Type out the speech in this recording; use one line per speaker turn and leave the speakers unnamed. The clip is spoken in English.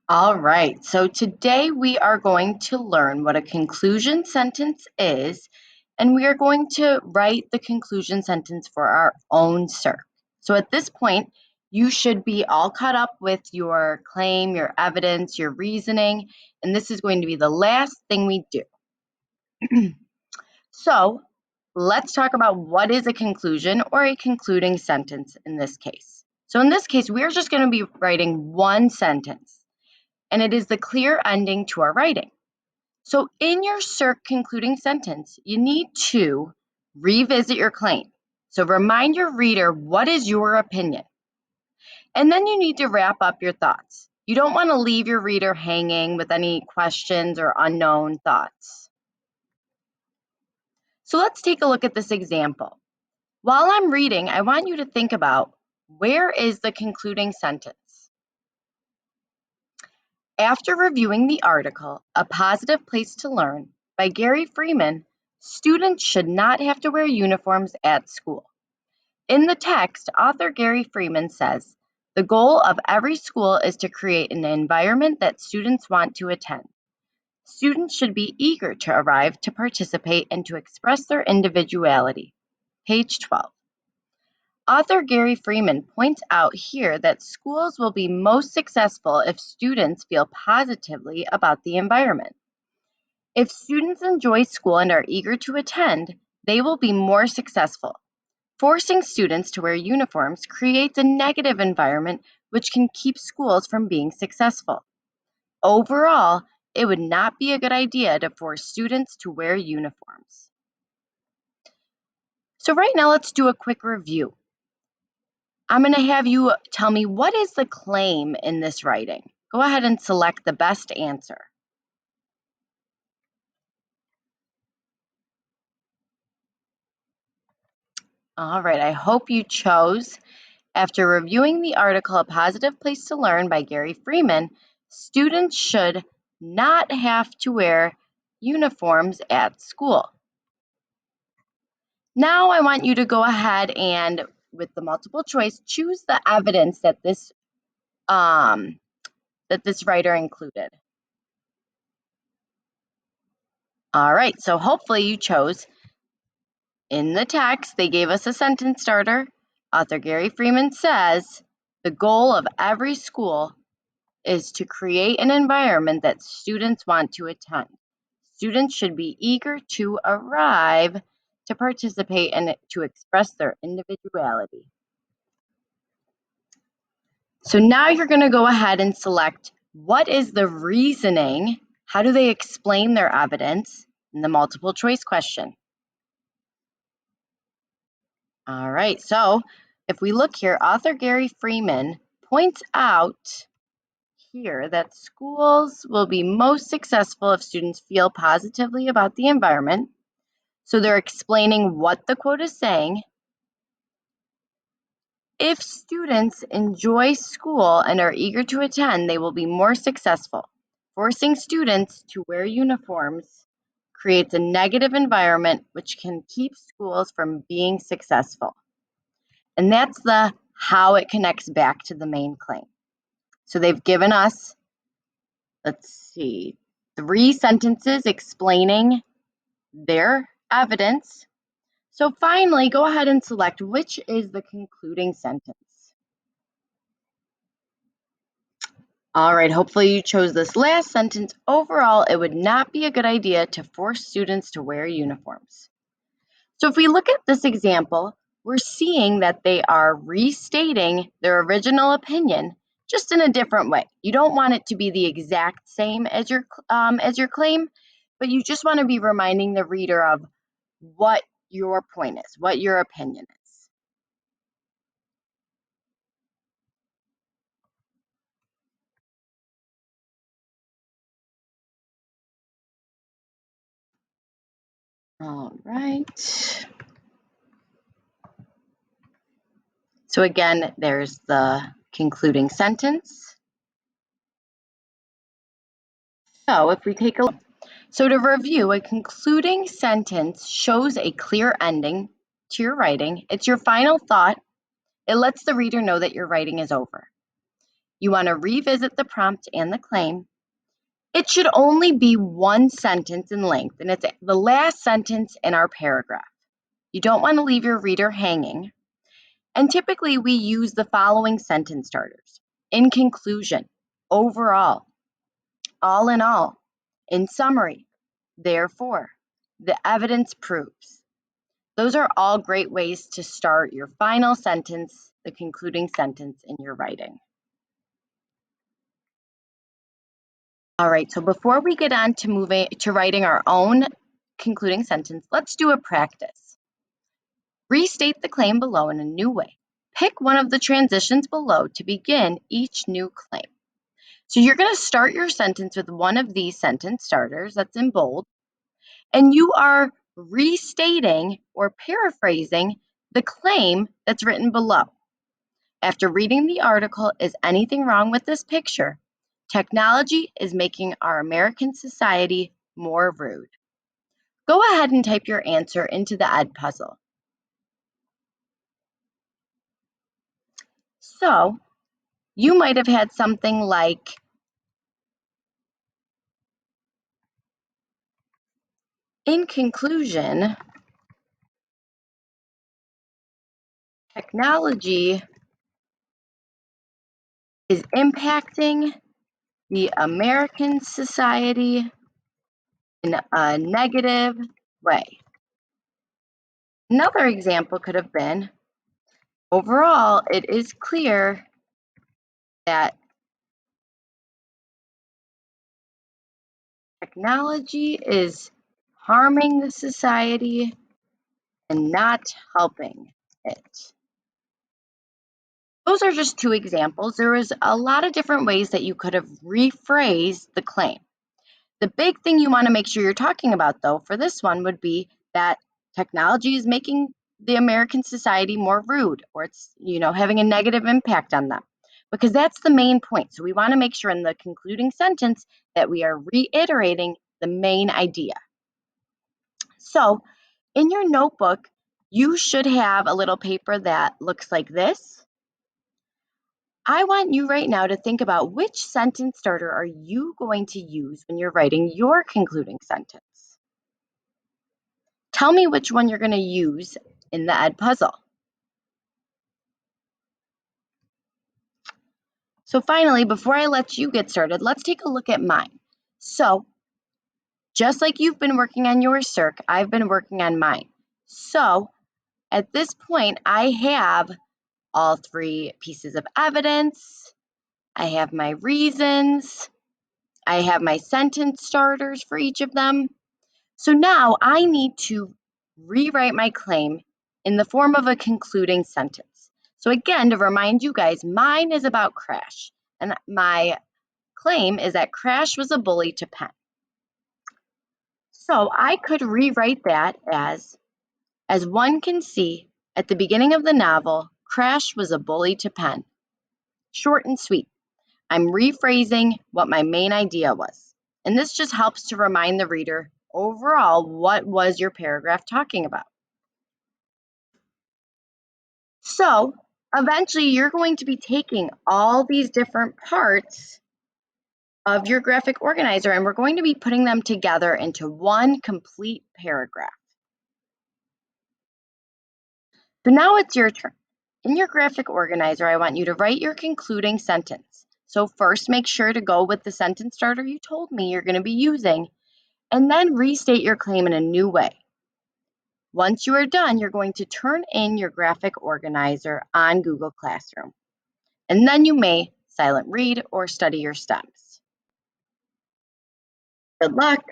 All right, so today we are going to learn what a conclusion sentence is, and we are going to write the conclusion sentence for our own CERC. So at this point, you should be all caught up with your claim, your evidence, your reasoning, and this is going to be the last thing we do. So let's talk about what is a conclusion or a concluding sentence in this case. So in this case, we're just going to be writing one sentence, and it is the clear ending to our writing. So in your CERC concluding sentence, you need to revisit your claim. So remind your reader what is your opinion. And then you need to wrap up your thoughts. You don't want to leave your reader hanging with any questions or unknown thoughts. So let's take a look at this example. While I'm reading, I want you to think about, where is the concluding sentence? After reviewing the article, A Positive Place to Learn by Gary Freeman, students should not have to wear uniforms at school. In the text, author Gary Freeman says, the goal of every school is to create an environment that students want to attend. Students should be eager to arrive, to participate, and to express their individuality. Page 12. Author Gary Freeman points out here that schools will be most successful if students feel positively about the environment. If students enjoy school and are eager to attend, they will be more successful. Forcing students to wear uniforms creates a negative environment which can keep schools from being successful. Overall, it would not be a good idea to force students to wear uniforms. So right now, let's do a quick review. I'm going to have you tell me, what is the claim in this writing? Go ahead and select the best answer. All right, I hope you chose, after reviewing the article A Positive Place to Learn by Gary Freeman, students should not have to wear uniforms at school. Now I want you to go ahead and, with the multiple choice, choose the evidence that this writer included. All right, so hopefully you chose. In the text, they gave us a sentence starter. Author Gary Freeman says, the goal of every school is to create an environment that students want to attend. Students should be eager to arrive, to participate, and to express their individuality. So now you're going to go ahead and select, what is the reasoning? How do they explain their evidence in the multiple choice question? All right, so if we look here, author Gary Freeman points out here that schools will be most successful if students feel positively about the environment. So they're explaining what the quote is saying. If students enjoy school and are eager to attend, they will be more successful. Forcing students to wear uniforms creates a negative environment which can keep schools from being successful. And that's the how it connects back to the main claim. So they've given us, let's see, 3 sentences explaining their evidence. So finally, go ahead and select which is the concluding sentence. All right, hopefully you chose this last sentence. Overall, it would not be a good idea to force students to wear uniforms. So if we look at this example, we're seeing that they are restating their original opinion, just in a different way. You don't want it to be the exact same as your claim, but you just want to be reminding the reader of what your point is, what your opinion is. All right. So again, there's the concluding sentence. So if we take a look, so to review, a concluding sentence shows a clear ending to your writing. It's your final thought. It lets the reader know that your writing is over. You want to revisit the prompt and the claim. It should only be one sentence in length, and it's the last sentence in our paragraph. You don't want to leave your reader hanging. And typically we use the following sentence starters. In conclusion, overall, all in all, in summary, therefore, the evidence proves. Those are all great ways to start your final sentence, the concluding sentence in your writing. All right, so before we get on to writing our own concluding sentence, let's do a practice. Restate the claim below in a new way. Pick one of the transitions below to begin each new claim. So you're going to start your sentence with one of these sentence starters that's in bold, and you are restating or paraphrasing the claim that's written below. After reading the article, is anything wrong with this picture? Technology is making our American society more rude. Go ahead and type your answer into the Edpuzzle. So you might have had something like, in conclusion, technology is impacting the American society in a negative way. Another example could have been, overall, it is clear that technology is harming the society and not helping it. Those are just two examples. There was a lot of different ways that you could have rephrased the claim. The big thing you want to make sure you're talking about, though, for this one would be that technology is making the American society more rude, or it's, having a negative impact on them, because that's the main point. So we want to make sure in the concluding sentence that we are reiterating the main idea. So in your notebook, you should have a little paper that looks like this. I want you right now to think about which sentence starter are you going to use when you're writing your concluding sentence. Tell me which one you're going to use in the Edpuzzle. So finally, before I let you get started, let's take a look at mine. So just like you've been working on your CERC, I've been working on mine. So at this point, I have all three pieces of evidence. I have my reasons. I have my sentence starters for each of them. So now I need to rewrite my claim in the form of a concluding sentence. So again, to remind you guys, mine is about Crash, and my claim is that Crash was a bully to Penn. So I could rewrite that as one can see, at the beginning of the novel, Crash was a bully to Penn. Short and sweet. I'm rephrasing what my main idea was. And this just helps to remind the reader, overall, what was your paragraph talking about? So eventually you're going to be taking all these different parts of your graphic organizer and we're going to be putting them together into one complete paragraph. So now it's your turn. In your graphic organizer, I want you to write your concluding sentence. So first, make sure to go with the sentence starter you told me you're going to be using, and then restate your claim in a new way. Once you are done, you're going to turn in your graphic organizer on Google Classroom, and then you may silent read or study your steps. Good luck!